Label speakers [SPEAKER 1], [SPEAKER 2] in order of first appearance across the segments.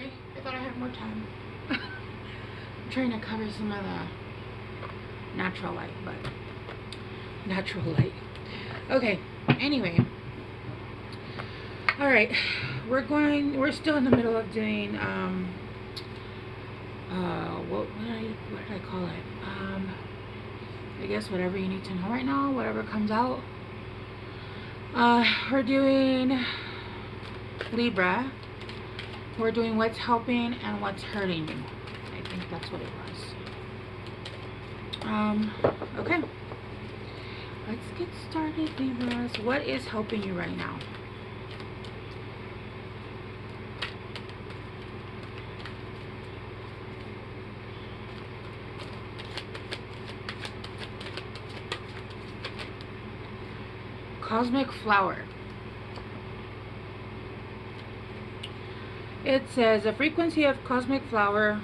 [SPEAKER 1] Sorry, I thought I had more time. I'm trying to cover some of the natural light, but natural light. Okay, anyway. Alright, we're still in the middle of doing, what did I call it? I guess whatever you need to know right now, whatever comes out. We're doing Libra. We're doing what's helping and what's hurting you. I think that's what it was. Okay. Let's get started, Libras. What is helping you right now? Cosmic flower. It says the frequency of cosmic flower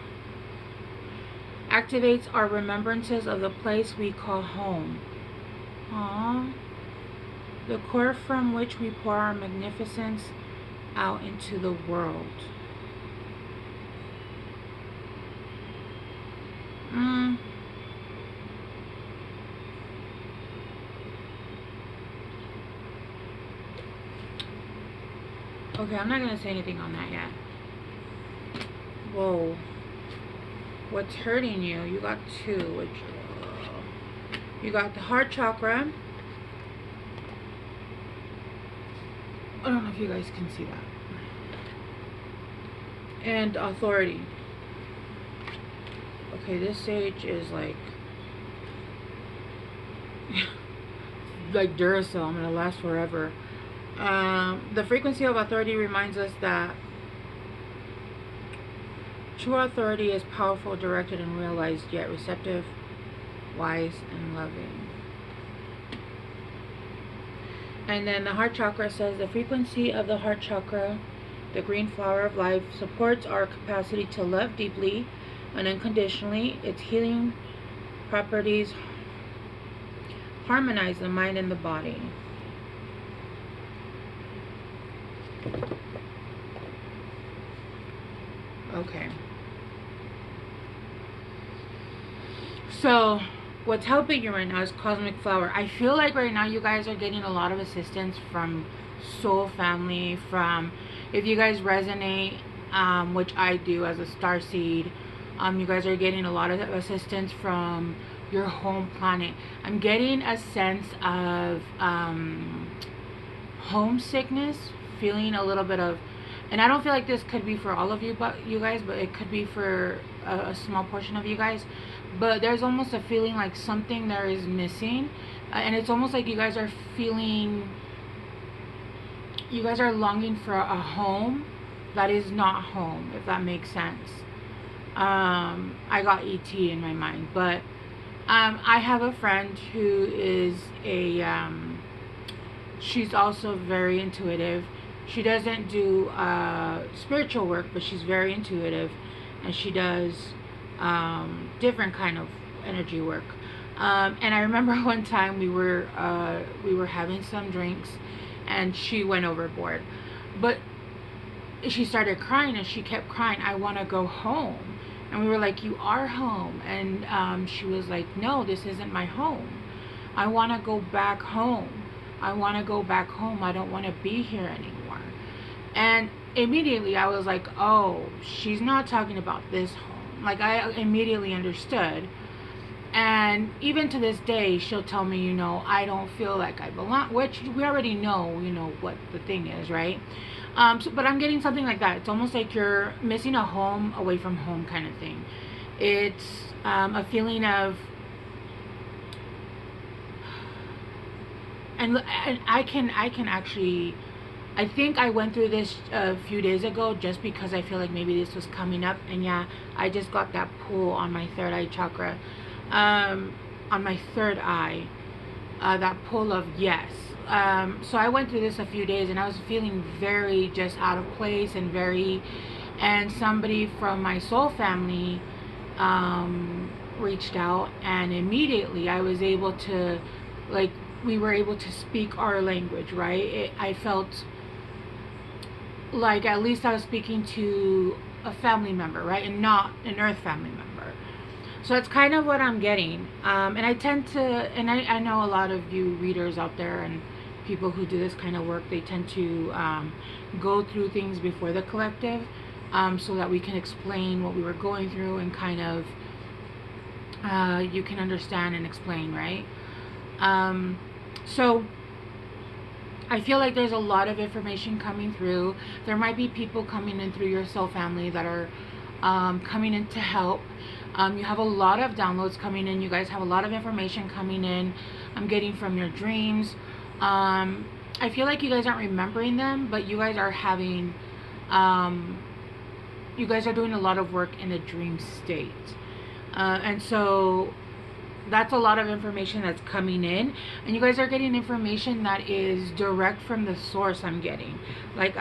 [SPEAKER 1] activates our remembrances of the place we call home. Aww. The core from which we pour our magnificence out into the world. Okay, I'm not going to say anything on that yet. Whoa. What's hurting you? You got two. You got the heart chakra. I don't know if you guys can see that. And authority. Okay, this sage is like Duracell. I'm going to last forever. The frequency of authority reminds us that true authority is powerful, directed, and realized, yet receptive, wise, and loving. And then the heart chakra says the frequency of the heart chakra, the green flower of life, supports our capacity to love deeply and unconditionally. Its healing properties harmonize the mind and the body. Okay. So, what's helping you right now is cosmic flower. I feel like right now you guys are getting a lot of assistance from soul family, from, if you guys resonate, which I do as a star seed, you guys are getting a lot of assistance from your home planet. I'm getting a sense of homesickness, feeling a little bit of, and I don't feel like this could be for all of you, but you guys, but it could be for a small portion of you guys. But there's almost a feeling like something there is missing, and it's almost like you guys are feeling, you guys are longing for a home that is not home, if that makes sense. I got ET in my mind, but I have a friend who is a she's also very intuitive. She doesn't do spiritual work, but she's very intuitive, and she does different kind of energy work. And I remember one time we were having some drinks, and she went overboard. But she started crying, and she kept crying, "I want to go home." And we were like, "You are home." And she was like, "No, this isn't my home. I want to go back home. I want to go back home. I don't want to be here anymore." And immediately I was like, oh, she's not talking about this home. Like, I immediately understood. And even to this day, she'll tell me, you know, I don't feel like I belong, which we already know, you know, what the thing is, right? But I'm getting something like that. It's almost like you're missing a home away from home kind of thing. It's a feeling of, and I can actually, I think I went through this a few days ago just because I feel like maybe this was coming up. And yeah, I just got that pull on my third eye chakra, on my third eye, that pull of yes. So I went through this a few days, and I was feeling very just out of place and very, and somebody from my soul family reached out, and immediately I was able to, like, we were able to speak our language, right? I felt like at least I was speaking to a family member, right, and not an earth family member. So that's kind of what I'm getting. And I tend to, and I know a lot of you readers out there and people who do this kind of work, they tend to go through things before the collective, so that we can explain what we were going through and kind of you can understand and explain, right? So I feel like there's a lot of information coming through. There might be people coming in through your soul family that are coming in to help. You have a lot of downloads coming in. You guys have a lot of information coming in. I'm getting from your dreams. I feel like you guys aren't remembering them, but you guys are having, you guys are doing a lot of work in a dream state. And so that's a lot of information that's coming in, and you guys are getting information that is direct from the source. I'm getting like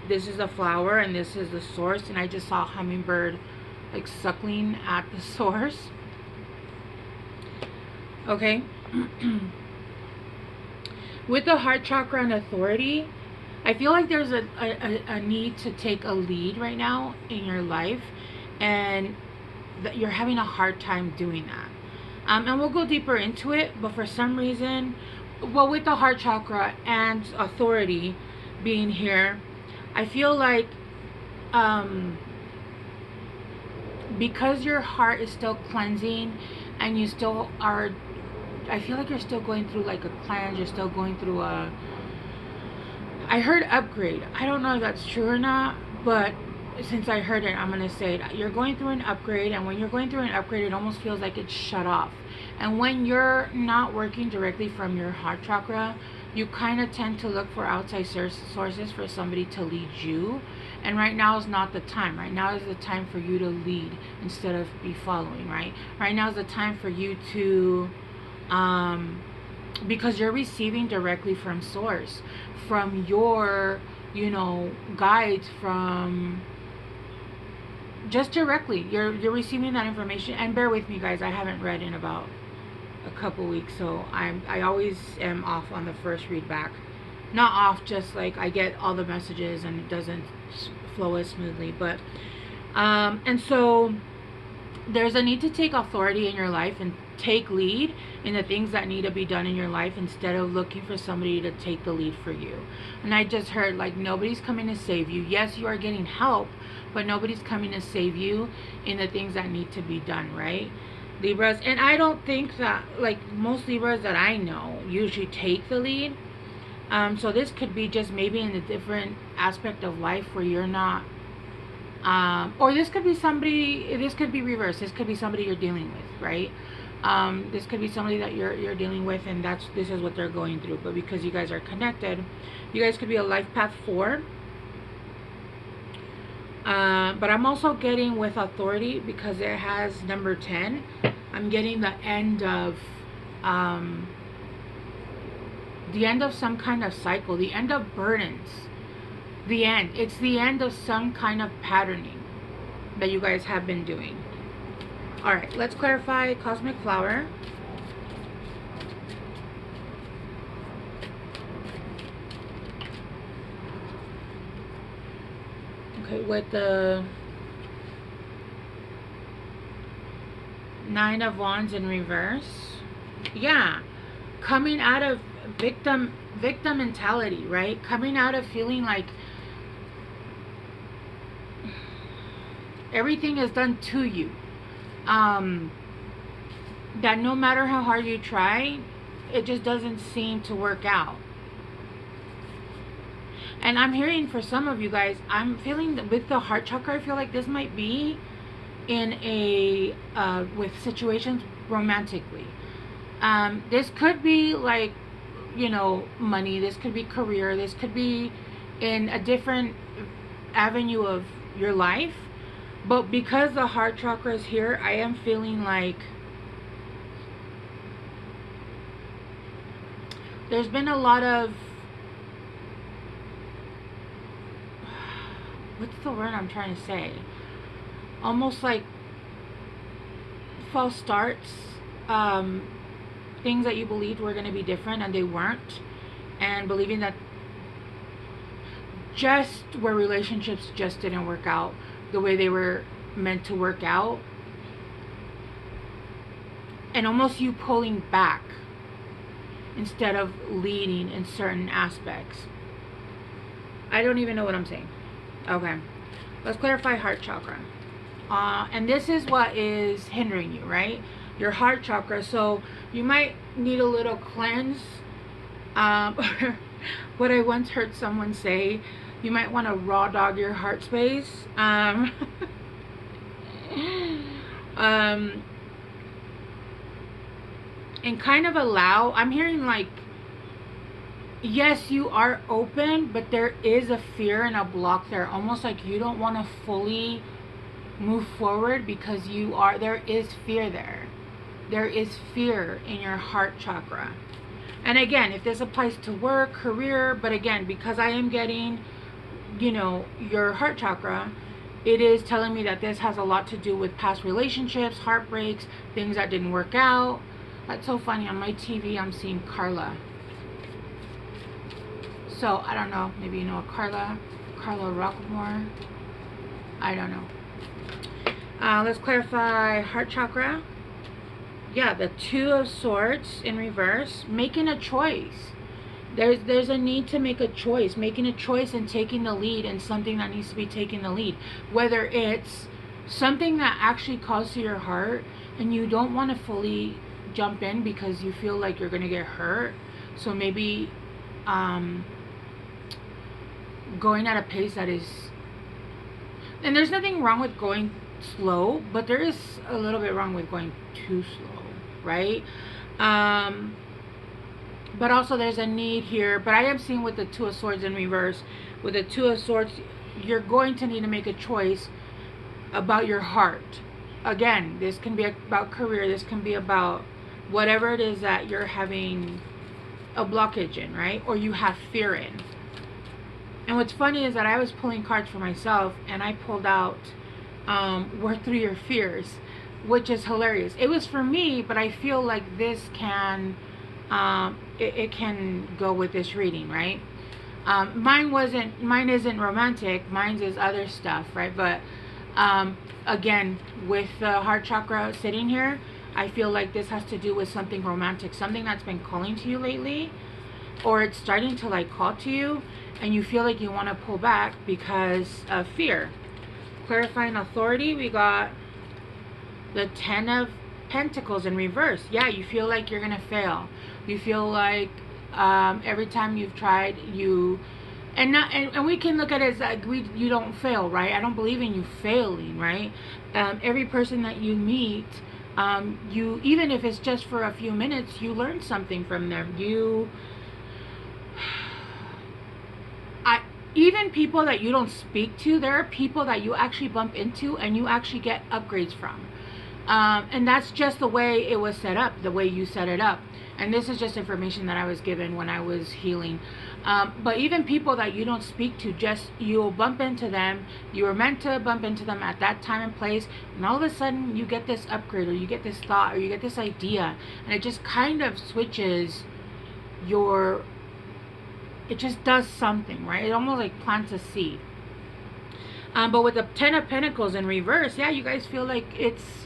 [SPEAKER 1] this is a flower and this is the source, and I just saw a hummingbird like suckling at the source. Okay. With the heart chakra and authority, I feel like there's a need to take a lead right now in your life, and that you're having a hard time doing that. And we'll go deeper into it, but for some reason, well, with the heart chakra and authority being here, I feel like because your heart is still cleansing and you still are, I feel like you're still going through like a cleanse, you're still going through a, I heard upgrade. I don't know if that's true or not, but since I heard it, I'm going to say it. You're going through an upgrade, and when you're going through an upgrade, it almost feels like it's shut off. And when you're not working directly from your heart chakra, you kind of tend to look for outside sources for somebody to lead you. And right now is not the time. Right now is the time for you to lead instead of be following, right? Right now is the time for you to, because you're receiving directly from source, from your, you know, guides, from just directly. You're receiving that information. And bear with me, guys, I haven't read in about a couple weeks, so I always am off on the first read back. Not off, just like I get all the messages and it doesn't flow as smoothly. But and so there's a need to take authority in your life and take lead in the things that need to be done in your life, instead of looking for somebody to take the lead for you. And I just heard like nobody's coming to save you. Yes, you are getting help, but nobody's coming to save you in the things that need to be done, right, Libras? And I don't think that, like, most Libras that I know usually take the lead. So this could be just maybe in a different aspect of life where you're not, or this could be somebody, this could be reversed. This could be somebody you're dealing with, right? This could be somebody that you're dealing with, and this is what they're going through. But because you guys are connected, you guys could be a life path 4. But I'm also getting with authority, because it has number 10. I'm getting the end of some kind of cycle, the end of burdens, the end. It's the end of some kind of patterning that you guys have been doing. All right, let's clarify cosmic flower. Okay, with the 9 of Wands in reverse. Yeah, coming out of victim mentality, right? Coming out of feeling like everything is done to you. That no matter how hard you try, it just doesn't seem to work out. And I'm hearing for some of you guys, I'm feeling that with the heart chakra, I feel like this might be in a with situations romantically. This could be like, you know, money. This could be career. This could be in a different avenue of your life. But because the heart chakra is here, I am feeling like there's been a lot of, what's the word I'm trying to say? Almost like false starts. Things that you believed were going to be different and they weren't. And believing that just where relationships just didn't work out the way they were meant to work out, and almost you pulling back instead of leading in certain aspects. I don't even know what I'm saying. Okay, let's clarify heart chakra. And this is what is hindering you, right? Your heart chakra. So you might need a little cleanse. What I once heard someone say, you might want to raw dog your heart space. And kind of allow, I'm hearing like, yes, you are open, but there is a fear and a block there. Almost like you don't want to fully move forward because there is fear there. There is fear in your heart chakra. And again, if this applies to work, career, but again, because I am getting, your heart chakra, it is telling me that this has a lot to do with past relationships, heartbreaks, things that didn't work out. That's so funny. On my TV, I'm seeing Carla. So, I don't know. Maybe you know Carla Rockmore. I don't know. Let's clarify heart chakra. Yeah, the Two of Swords in reverse. Making a choice. There's a need to make a choice. Making a choice and taking the lead in something that needs to be taking the lead. Whether it's something that actually calls to your heart and you don't want to fully jump in because you feel like you're going to get hurt. So maybe going at a pace that is... And there's nothing wrong with going slow, but there is a little bit wrong with going too slow, right? But also there's a need here, but I am seeing with the Two of Swords in reverse. With the Two of Swords, you're going to need to make a choice about your heart. Again, this can be about career, this can be about whatever it is that you're having a blockage in, right? Or you have fear in. And what's funny is that I was pulling cards for myself and I pulled out work through your fears, which is hilarious. It was for me, but I feel like this can it can go with this reading, right? Mine isn't romantic, mine is other stuff, right? But again, with the heart chakra sitting here, I feel like this has to do with something romantic, something that's been calling to you lately, or it's starting to like call to you and you feel like you want to pull back because of fear. Clarifying authority, we got the Ten of Pentacles in reverse. Yeah, you feel like you're gonna fail. You feel like every time you've tried, and we can look at it as like you don't fail, right? I don't believe in you failing, right? Every person that you meet, you, even if it's just for a few minutes, you learn something from them. Even people that you don't speak to, there are people that you actually bump into and you actually get upgrades from. And that's just the way it was set up, the way you set it up. And this is just information that I was given when I was healing. But even people that you don't speak to, just you'll bump into them. You were meant to bump into them at that time and place. And all of a sudden you get this upgrade, or you get this thought, or you get this idea. And it just kind of switches it just does something, right? It almost like plants a seed. But with the Ten of Pentacles in reverse, yeah, you guys feel like it's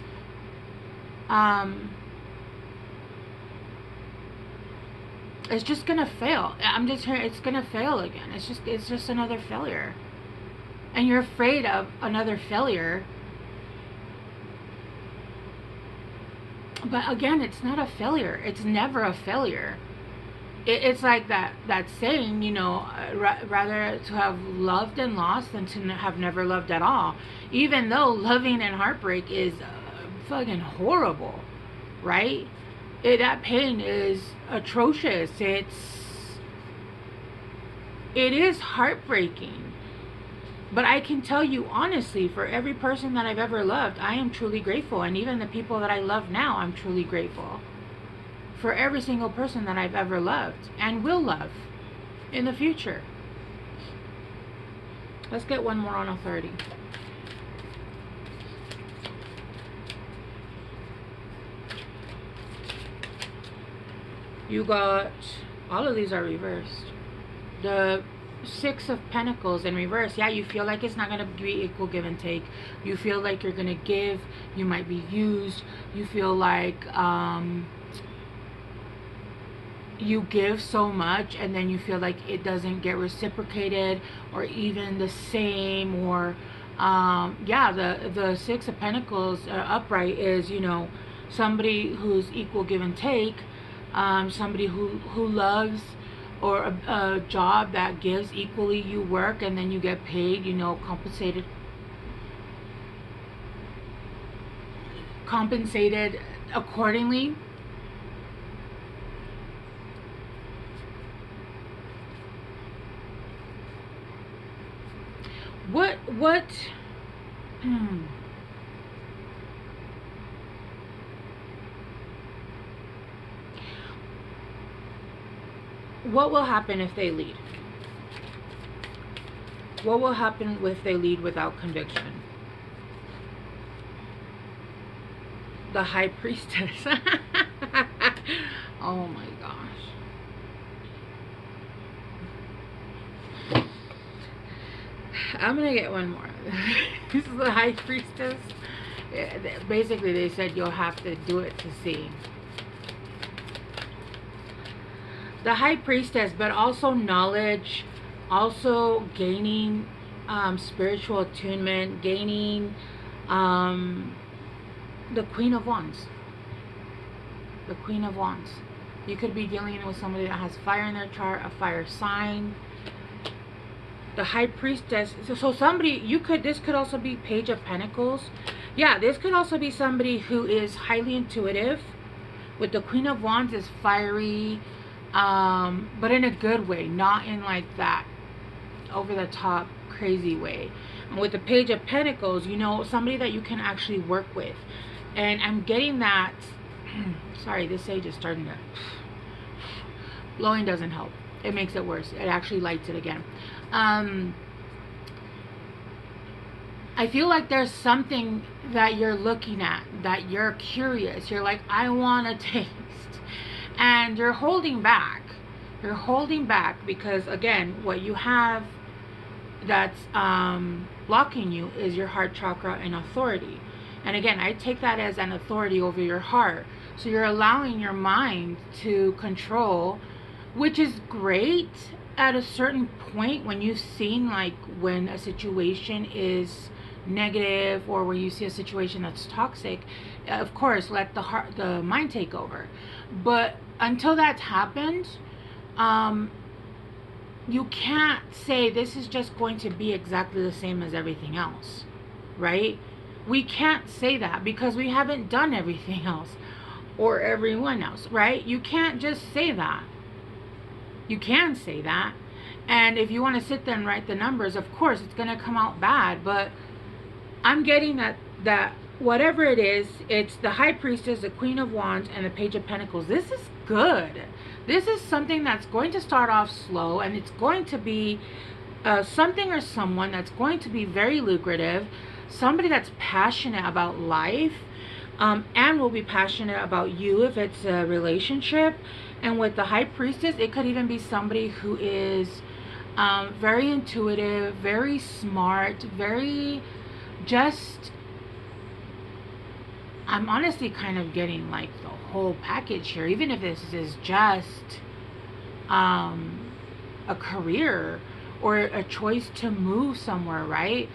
[SPEAKER 1] just gonna fail. I'm just hearing it's gonna fail again. It's just another failure, and you're afraid of another failure. But again, it's not a failure. It's never a failure. It's like that saying, rather to have loved and lost than to have never loved at all. Even though loving and heartbreak is fucking horrible, right? That pain is atrocious. It is heartbreaking. But I can tell you honestly, for every person that I've ever loved, I am truly grateful. And even the people that I love now, I'm truly grateful. For every single person that I've ever loved and will love in the future. Let's get one more on authority. You got, all of these are reversed. The Six of Pentacles in reverse. Yeah, you feel like it's not going to be equal give and take. You feel like you're going to give. You might be used. You feel like you give so much and then you feel like it doesn't get reciprocated or even the same. Or yeah, the Six of Pentacles upright is, you know, somebody who's equal give and take, somebody who loves, or a job that gives equally. You work and then you get paid, you know, compensated accordingly. What what will happen if they lead? What will happen if they lead without conviction? The High Priestess. Oh my gosh. I'm gonna get one more. This is the High Priestess. Basically, they said you'll have to do it to see. The High Priestess, but also knowledge, also gaining spiritual attunement, gaining the Queen of Wands. The Queen of Wands. You could be dealing with somebody that has fire in their chart, a fire sign. The High Priestess. So somebody, this could also be Page of Pentacles. Yeah, this could also be somebody who is highly intuitive. With the Queen of Wands is fiery, but in a good way, not in like that over the top crazy way. And with the Page of Pentacles, you know, somebody that you can actually work with. And I'm getting that. Sorry, this sage is starting to. Blowing doesn't help. It makes it worse. It actually lights it again. I feel like there's something that you're looking at, that you're curious. You're like, I want to taste. And you're holding back. You're holding back because, again, what you have that's blocking you is your heart chakra and authority. And again, I take that as an authority over your heart. So you're allowing your mind to control, which is great at a certain point when you've seen, like, when a situation is negative or where you see a situation that's toxic. Of course, let the mind take over. But until that's happened, you can't say this is just going to be exactly the same as everything else, right? We can't say that because we haven't done everything else or everyone else, right? You can't just say that. You can say that. And if you want to sit there and write the numbers, of course, it's going to come out bad. But I'm getting that whatever it is, it's the High Priestess, the Queen of Wands, and the Page of Pentacles. This is good. This is something that's going to start off slow, and it's going to be something or someone that's going to be very lucrative, somebody that's passionate about life, and will be passionate about you if it's a relationship. And with the High Priestess, it could even be somebody who is very intuitive, very smart, very just... I'm honestly kind of getting like the whole package here, even if this is just a career or a choice to move somewhere, right?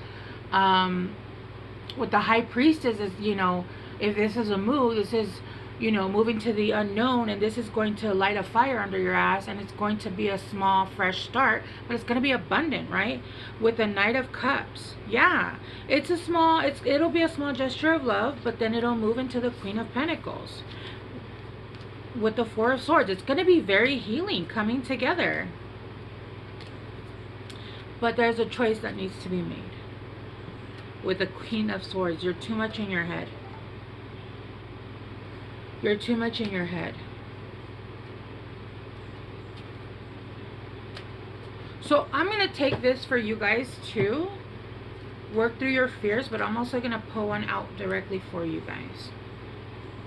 [SPEAKER 1] With the High Priestess is, you know, if this is a move, this is, you know, moving to the unknown, and this is going to light a fire under your ass, and it's going to be a small fresh start, but it's going to be abundant, right? With the Knight of Cups, yeah, it's a small, it'll be a small gesture of love, but then it'll move into the Queen of Pentacles. With the Four of Swords, it's going to be very healing coming together, but there's a choice that needs to be made. With the Queen of Swords, you're too much in your head. You're too much in your head. So I'm going to take this for you guys too. Work through your fears, but I'm also going to pull one out directly for you guys.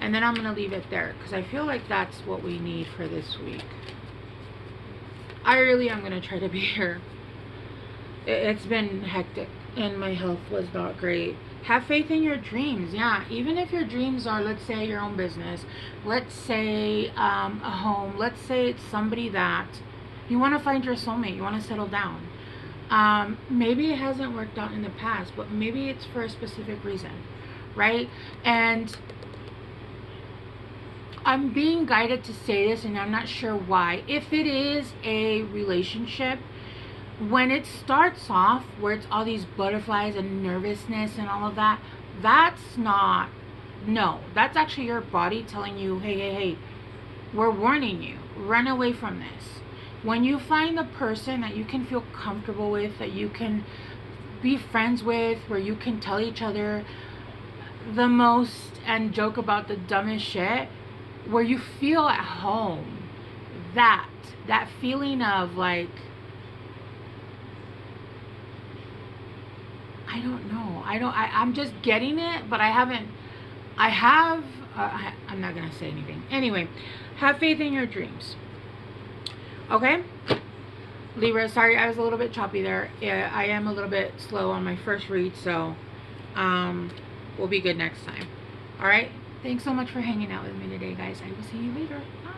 [SPEAKER 1] And then I'm going to leave it there because I feel like that's what we need for this week. I really am going to try to be here It's been hectic and my health was not great. Have faith in your dreams. Yeah, even if your dreams are, let's say, your own business, let's say a home, let's say it's somebody that you want to find your soulmate, you want to settle down. Maybe it hasn't worked out in the past, but maybe it's for a specific reason, right? And I'm being guided to say this, and I'm not sure why. If it is a relationship, when it starts off where it's all these butterflies and nervousness and all of that, that's not, no, that's actually your body telling you, hey, hey, hey, we're warning you, run away from this. When you find the person that you can feel comfortable with, that you can be friends with, where you can tell each other the most and joke about the dumbest shit, where you feel at home, that feeling of like, I don't know, I'm just getting it, but I'm not gonna say anything. Anyway, have faith in your dreams. Okay, Libra, sorry I was a little bit choppy there. Yeah, I am a little bit slow on my first read, so we'll be good next time. All right, thanks so much for hanging out with me today, guys. I will see you later. Bye.